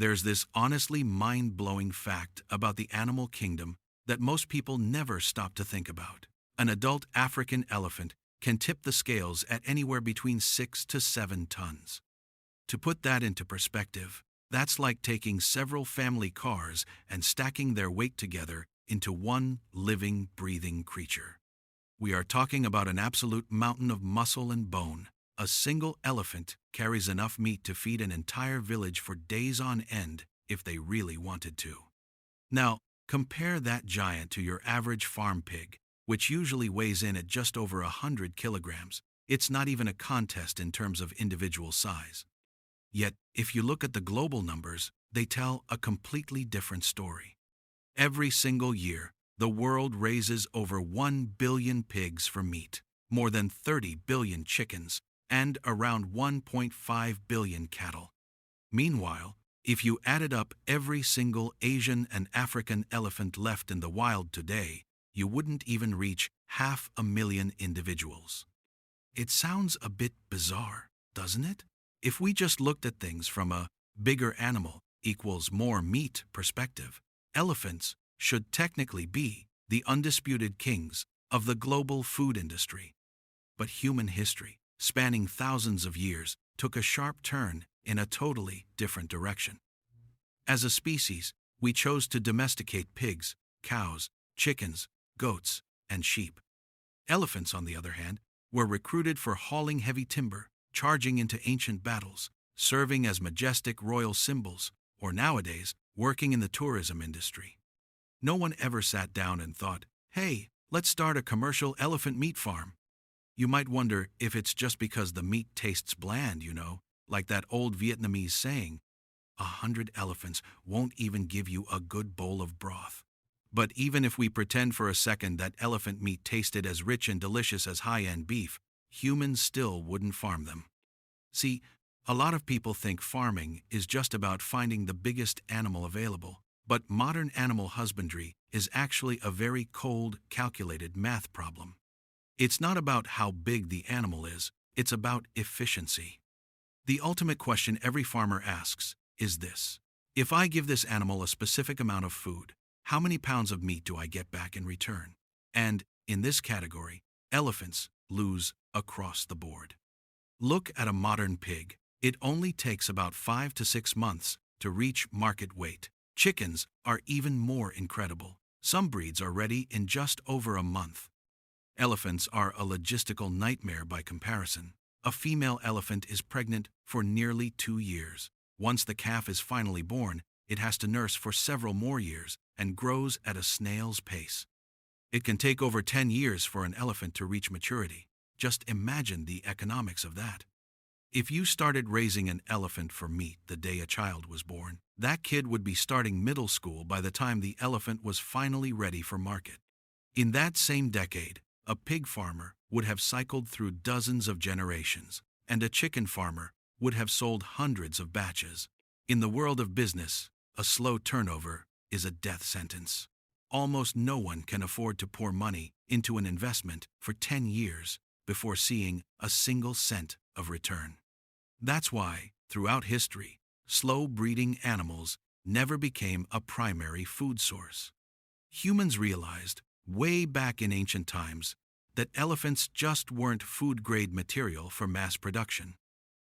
There's this honestly mind-blowing fact about the animal kingdom that most people never stop to think about. An adult African elephant can tip the scales at anywhere between 6 to 7 tons. To put that into perspective, that's like taking several family cars and stacking their weight together into one living, breathing creature. We are talking about an absolute mountain of muscle and bone. A single elephant carries enough meat to feed an entire village for days on end if they really wanted to. Now, compare that giant to your average farm pig, which usually weighs in at just over 100 kilograms. It's not even a contest in terms of individual size. Yet, if you look at the global numbers, they tell a completely different story. Every single year, the world raises over 1 billion pigs for meat, more than 30 billion chickens, and around 1.5 billion cattle. Meanwhile, if you added up every single Asian and African elephant left in the wild today, you wouldn't even reach 500,000 individuals. It sounds a bit bizarre, doesn't it? If we just looked at things from a bigger animal equals more meat perspective, elephants should technically be the undisputed kings of the global food industry. But human history, spanning thousands of years, took a sharp turn in a totally different direction. As a species, we chose to domesticate pigs, cows, chickens, goats, and sheep. Elephants, on the other hand, were recruited for hauling heavy timber, charging into ancient battles, serving as majestic royal symbols, or nowadays, working in the tourism industry. No one ever sat down and thought, hey, let's start a commercial elephant meat farm. You might wonder if it's just because the meat tastes bland, like that old Vietnamese saying, 100 elephants won't even give you a good bowl of broth. But even if we pretend for a second that elephant meat tasted as rich and delicious as high-end beef, humans still wouldn't farm them. See, a lot of people think farming is just about finding the biggest animal available, but modern animal husbandry is actually a very cold, calculated math problem. It's not about how big the animal is, it's about efficiency. The ultimate question every farmer asks is this: if I give this animal a specific amount of food, how many pounds of meat do I get back in return? And, in this category, elephants lose across the board. Look at a modern pig. It only takes about 5 to 6 months to reach market weight. Chickens are even more incredible. Some breeds are ready in just over a month. Elephants are a logistical nightmare by comparison. A female elephant is pregnant for nearly 2 years. Once the calf is finally born, it has to nurse for several more years and grows at a snail's pace. It can take over 10 years for an elephant to reach maturity. Just imagine the economics of that. If you started raising an elephant for meat the day a child was born, that kid would be starting middle school by the time the elephant was finally ready for market. In that same decade, a pig farmer would have cycled through dozens of generations, and a chicken farmer would have sold hundreds of batches. In the world of business, a slow turnover is a death sentence. Almost no one can afford to pour money into an investment for 10 years before seeing a single cent of return. That's why, throughout history, slow-breeding animals never became a primary food source. Humans realized, way back in ancient times, that elephants just weren't food-grade material for mass production.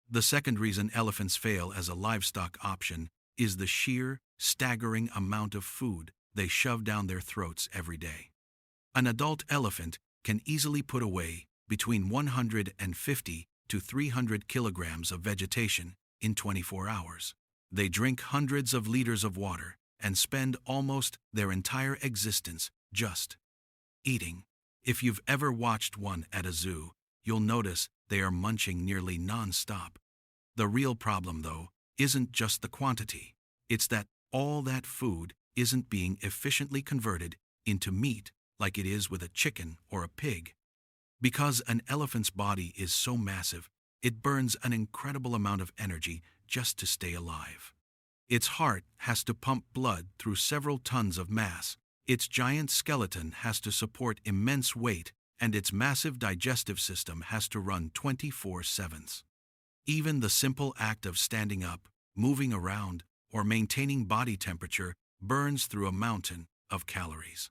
The second reason elephants fail as a livestock option is the sheer, staggering amount of food they shove down their throats every day. An adult elephant can easily put away between 150 to 300 kilograms of vegetation in 24 hours. They drink hundreds of liters of water and spend almost their entire existence just eating. If you've ever watched one at a zoo, you'll notice they are munching nearly non-stop. The real problem, though, isn't just the quantity. It's that all that food isn't being efficiently converted into meat like it is with a chicken or a pig. Because an elephant's body is so massive, it burns an incredible amount of energy just to stay alive. Its heart has to pump blood through several tons of mass, its giant skeleton has to support immense weight, and its massive digestive system has to run 24/7. Even the simple act of standing up, moving around, or maintaining body temperature burns through a mountain of calories.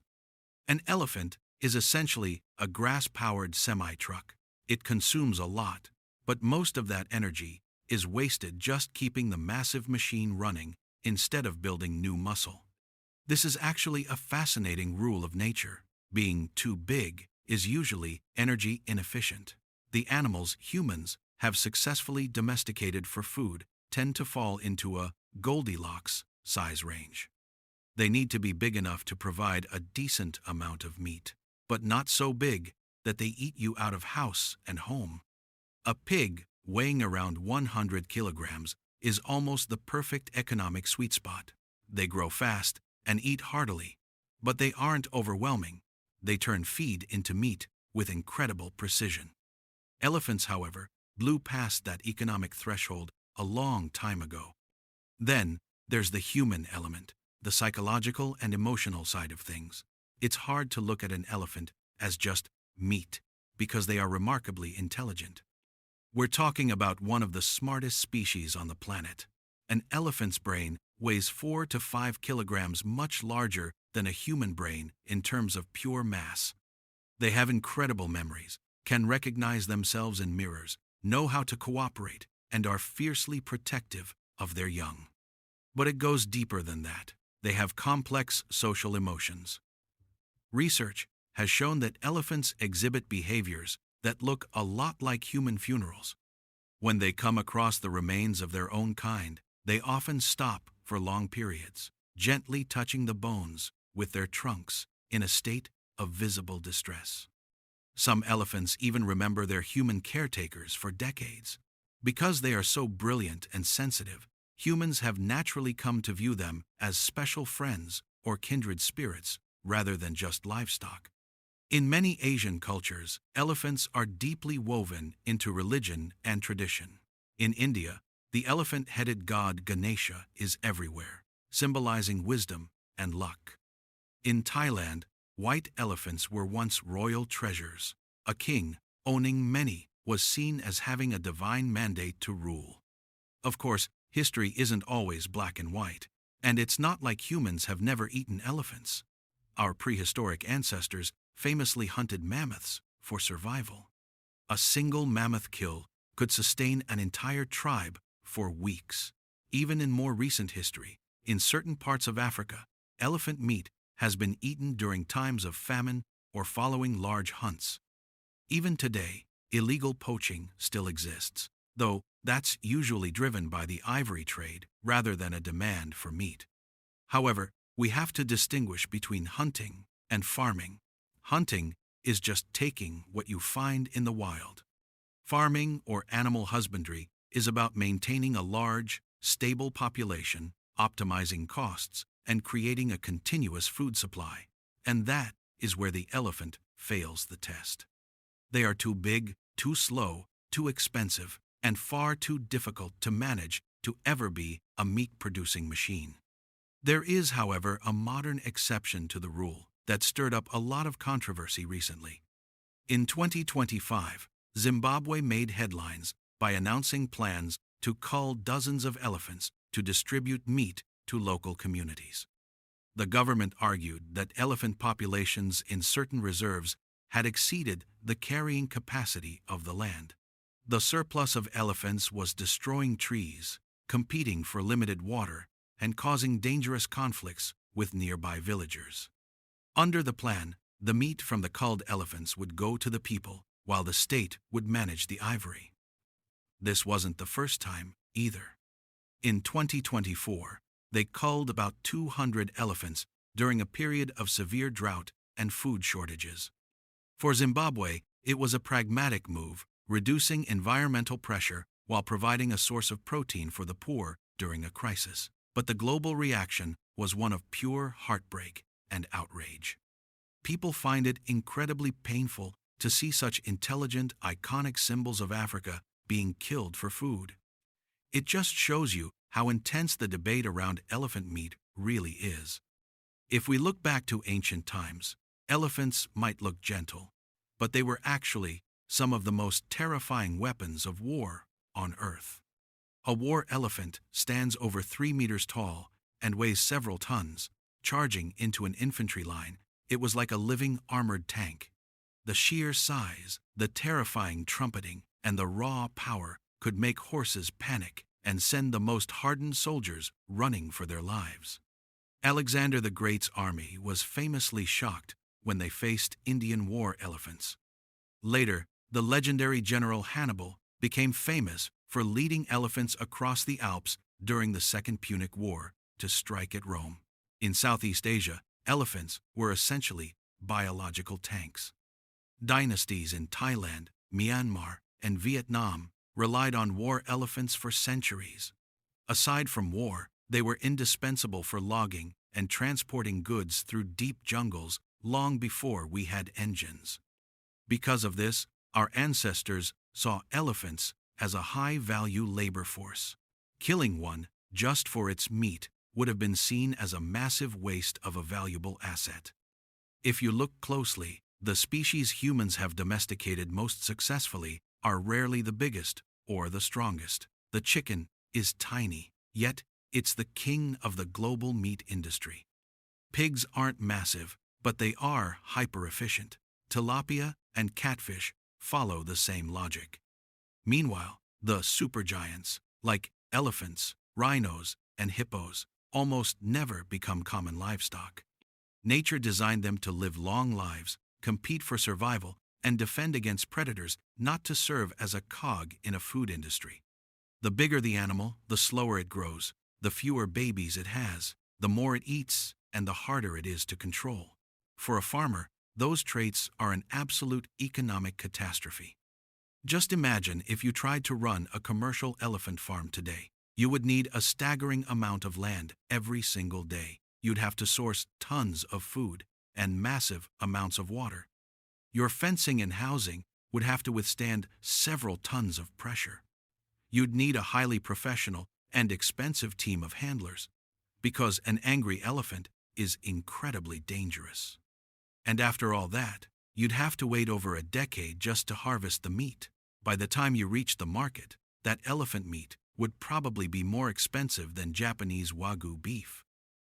An elephant is essentially a grass-powered semi-truck. It consumes a lot, but most of that energy is wasted just keeping the massive machine running instead of building new muscle. This is actually a fascinating rule of nature. Being too big is usually energy inefficient. The animals humans have successfully domesticated for food tend to fall into a Goldilocks size range. They need to be big enough to provide a decent amount of meat, but not so big that they eat you out of house and home. A pig weighing around 100 kilograms is almost the perfect economic sweet spot. They grow fast and eat heartily, but they aren't overwhelming. They turn feed into meat with incredible precision. Elephants, however, blew past that economic threshold a long time ago. Then, there's the human element, the psychological and emotional side of things. It's hard to look at an elephant as just meat, because they are remarkably intelligent. We're talking about one of the smartest species on the planet. An elephant's brain weighs 4 to 5 kilograms, much larger than a human brain in terms of pure mass. They have incredible memories, can recognize themselves in mirrors, know how to cooperate, and are fiercely protective of their young. But it goes deeper than that. They have complex social emotions. Research has shown that elephants exhibit behaviors that look a lot like human funerals. When they come across the remains of their own kind, they often stop for long periods, gently touching the bones with their trunks in a state of visible distress. Some elephants even remember their human caretakers for decades. Because they are so brilliant and sensitive, humans have naturally come to view them as special friends or kindred spirits rather than just livestock. In many Asian cultures, elephants are deeply woven into religion and tradition. In India, the elephant-headed god Ganesha is everywhere, symbolizing wisdom and luck. In Thailand, white elephants were once royal treasures. A king, owning many, was seen as having a divine mandate to rule. Of course, history isn't always black and white, and it's not like humans have never eaten elephants. Our prehistoric ancestors famously hunted mammoths for survival. A single mammoth kill could sustain an entire tribe for weeks. Even in more recent history, in certain parts of Africa, elephant meat has been eaten during times of famine or following large hunts. Even today, illegal poaching still exists, though that's usually driven by the ivory trade rather than a demand for meat. However, we have to distinguish between hunting and farming. Hunting is just taking what you find in the wild. Farming or animal husbandry is about maintaining a large, stable population, optimizing costs, and creating a continuous food supply. And that is where the elephant fails the test. They are too big, too slow, too expensive, and far too difficult to manage to ever be a meat-producing machine. There is, however, a modern exception to the rule that stirred up a lot of controversy recently. In 2025, Zimbabwe made headlines by announcing plans to cull dozens of elephants to distribute meat to local communities. The government argued that elephant populations in certain reserves had exceeded the carrying capacity of the land. The surplus of elephants was destroying trees, competing for limited water, and causing dangerous conflicts with nearby villagers. Under the plan, the meat from the culled elephants would go to the people, while the state would manage the ivory. This wasn't the first time, either. In 2024, they culled about 200 elephants during a period of severe drought and food shortages. For Zimbabwe, it was a pragmatic move, reducing environmental pressure while providing a source of protein for the poor during a crisis. But the global reaction was one of pure heartbreak and outrage. People find it incredibly painful to see such intelligent, iconic symbols of Africa being killed for food. It just shows you how intense the debate around elephant meat really is. If we look back to ancient times, elephants might look gentle, but they were actually some of the most terrifying weapons of war on Earth. A war elephant stands over 3 meters tall and weighs several tons. Charging into an infantry line, it was like a living armored tank. The sheer size, the terrifying trumpeting, and the raw power could make horses panic and send the most hardened soldiers running for their lives. Alexander the Great's army was famously shocked when they faced Indian war elephants. Later, the legendary General Hannibal became famous for leading elephants across the Alps during the Second Punic War to strike at Rome. In Southeast Asia, elephants were essentially biological tanks. Dynasties in Thailand, Myanmar, and Vietnam relied on war elephants for centuries. Aside from war, they were indispensable for logging and transporting goods through deep jungles long before we had engines. Because of this, our ancestors saw elephants as a high-value labor force. Killing one just for its meat would have been seen as a massive waste of a valuable asset. If you look closely, the species humans have domesticated most successfully are rarely the biggest or the strongest. The chicken is tiny, yet it's the king of the global meat industry. Pigs aren't massive, but they are hyper-efficient. Tilapia and catfish follow the same logic. Meanwhile, the supergiants, like elephants, rhinos, and hippos, almost never become common livestock. Nature designed them to live long lives, compete for survival, and defend against predators, not to serve as a cog in a food industry. The bigger the animal, the slower it grows, the fewer babies it has, the more it eats, and the harder it is to control. For a farmer, those traits are an absolute economic catastrophe. Just imagine if you tried to run a commercial elephant farm today. You would need a staggering amount of land every single day. You'd have to source tons of food and massive amounts of water. Your fencing and housing would have to withstand several tons of pressure. You'd need a highly professional and expensive team of handlers, because an angry elephant is incredibly dangerous. And after all that, you'd have to wait over a decade just to harvest the meat. By the time you reach the market, that elephant meat would probably be more expensive than Japanese Wagyu beef.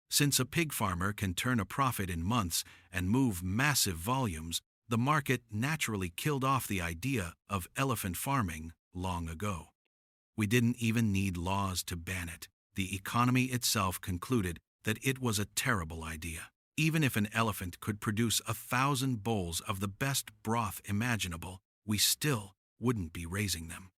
Since a pig farmer can turn a profit in months and move massive volumes, the market naturally killed off the idea of elephant farming long ago. We didn't even need laws to ban it. The economy itself concluded that it was a terrible idea. Even if an elephant could produce 1,000 bowls of the best broth imaginable, we still wouldn't be raising them.